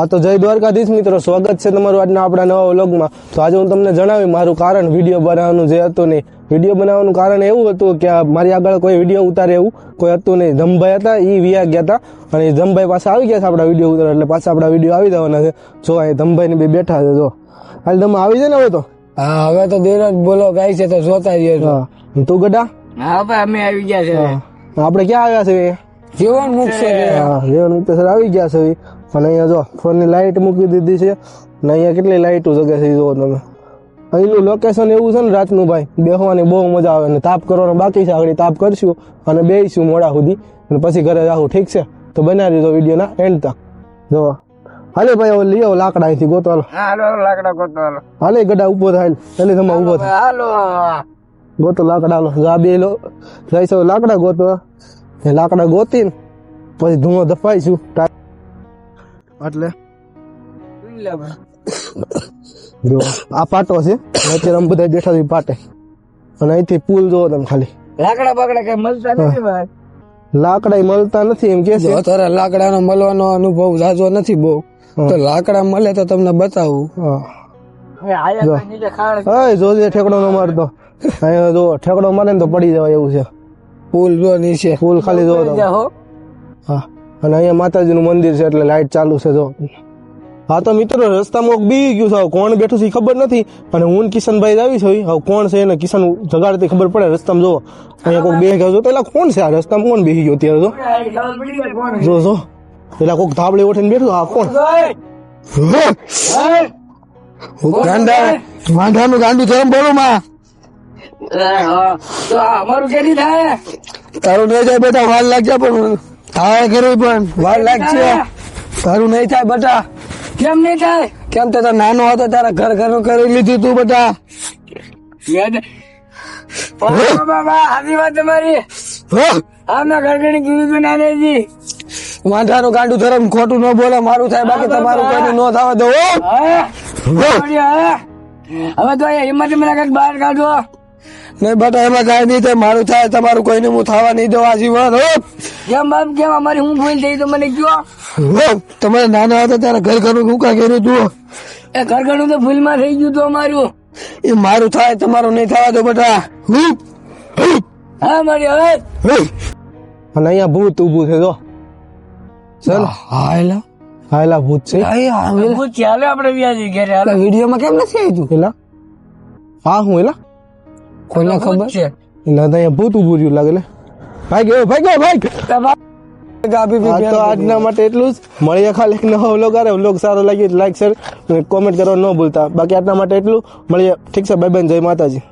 હા તો જય દ્વારકાધીશ મિત્રો, સ્વાગત છે તમારું આજના આપણા નવા વ્લોગમાં। તો આજે હું તમને જણાવી મારું કારણ વિડીયો બનાવવાનું જે હતું નહીં। વિડીયો બનાવવાનું કારણ એવું હતું કે મારી આગળ કોઈ વિડીયો ઉતારે એવું કોઈ હતું નહીં। જમભાઈ હતા, એ વિયા ગયા હતા અને એ જમભાઈ પાસે આવી ગયા છે આપણા વિડીયો ઉતારે, એટલે પાછા આપણા વિડીયો આવી જવાના છે। જો અહીં જમભાઈ ને બે બેઠા છે, જો હાલ તમે આવી જાય ને હવે તો। હા, હવે તો દેર બોલો ગાય છે તો જોતા જઈએ। હા, તું ગડા? હા ભાઈ, અમે આવી ગયા છે। આપણે ક્યાં આવ્યા છે? જીવન મુક્ત છે। હા, જીવન મુક્ત સર આવી ગયા છે। અને અહીંયા જો ફોન ની લાઈટ મૂકી દીધી છે અને અહીંયા કેટલી લાઈટો જગે છે જો તમે। અહીંનું લોકેશન એવું છે ને રાતનું ભાઈ, બેસવાની બહુ મજા આવે ને તાપ કરવાનો બાકી છે, આગળ તાપ કરશું અને બેસીશું મોડા સુધી અને પછી ઘરે જાવું, ઠીક છે? તો બનાવી દીધો વિડીયો ના એન્ડ તક। જો હાલે ભાઈ, હવે લઈ આવો લાકડા અહીંથી ગોતો, હાલો। હાલો લાકડા ગોતો, હાલો। હાલે ગડા ઉભો થાય, એટલે તમે ઉભો થાય, હાલો ગોતો લાકડા, હાલો। જા બે લો જઈશું લાકડા ગોતો, લાકડા ગોતીને પછી ધુઓ દફાઈશું એટલે જો આ પાટો છે, અત્યારે અમે બધા બેઠા છીએ પાટે, અને અહીંથી પુલ જોવો તમે ખાલી। લાકડા બાકડા કઈ મળતા નથી ભાઈ, લાકડા મળતા નથી એમ કે છે। અત્યારે લાકડાનો મળવાનો અનુભવ જાજો નથી બહુ, તો લાકડા મળે તો તમને બતાવું। હા જોજે ઠેકડો ન મારતો, અહીંયા જો ઠેકડો મારે ને તો પડી જવાય એવું છે। પુલ જો નીચે, પુલ ખાલી જોવો તમે। હા, અને અહીંયા માતાજીનું મંદિર છે એટલે લાઈટ ચાલુ છે જો। હા તો મિત્રો, રસ્તામાં બી ગયું છે, કોણ બેઠું છે ખબર નથી, અને હું કિશનભાઈ જ આવી છે, હવે કોણ છે એને કિશન જગાડતી ખબર પડે। રસ્તામાં જોવો અહીંયા કોઈ બેસી ગયો, પેલા કોણ છે આ રસ્તામાં, કોણ બેસી ગયો અત્યારે જો જો પેલા કોઈક ધાબળે ઉઠીને બેઠું, હા કોણ? ગાંડા વાંઢાનું ગાંડું ધરમ બોલું માં, અમારું કેરી થાય તારું નહીં થાય બેટા, વાર લાગશે પણ થાય કરી પણ વાર લાગશે, તારું નહીં થાય બેટા। કેમ નહીં થાય? કેમ તો નાનો હતો તારા ઘર ઘરનું કરી લીધું તું બેટા। બાબા આવી વાત તમારી, આમના ઘરગણી કીધું તું નાનેજી। વાંઢાનું ગાંડું ધરમ ખોટું ન બોલે, મારું થાય બાકી તમારું કોઈનું ન થવા દો। હવે તો હિંમત મને કઈક બહાર કાઢો નહીં બેટા, એમાં કઈ નહીં થાય, મારું થાય તમારું કોઈને હું થવા નહીં દઉં આજીવન। કેમ બાપ કેમ અમારી હું ભૂલ થઈ તો મને કયો? તમારે નાના હતા ત્યારે ઘર ઘરનું કુકા કર્યું તું, એ ઘર ઘરનું તો ભૂલમાં થઈ ગયું તું અમારું, એ મારું થાય તમારું નહીં થવા દો બેટા। હા મારી હવે, અને અહીંયા ભૂત ઉભું છે જો, હાયલા હાયલા ભૂત છે, ભૂત છે, હાલે આપણે વ્યાજી ઘરે, હાલે વિડીયોમાં કેમ નથી આવી તું? એલા હા હું એલા કોઈને ખબર છે? એલા અહીંયા ભૂત ઉભું રહ્યું લાગે, લે ભાઈ ગયો ભાઈ ગયો ભાઈ। તો આજના માટે એટલું જ, મળીએ ખાલી એક નવો વ્લોગ આવે, વ્લોગ સારો લાગ્યો લાઈક શેર કોમેન્ટ કરવા ન ભૂલતા, બાકી આજના માટે એટલું, મળીએ, ઠીક છે? બાય બાય, જય માતાજી।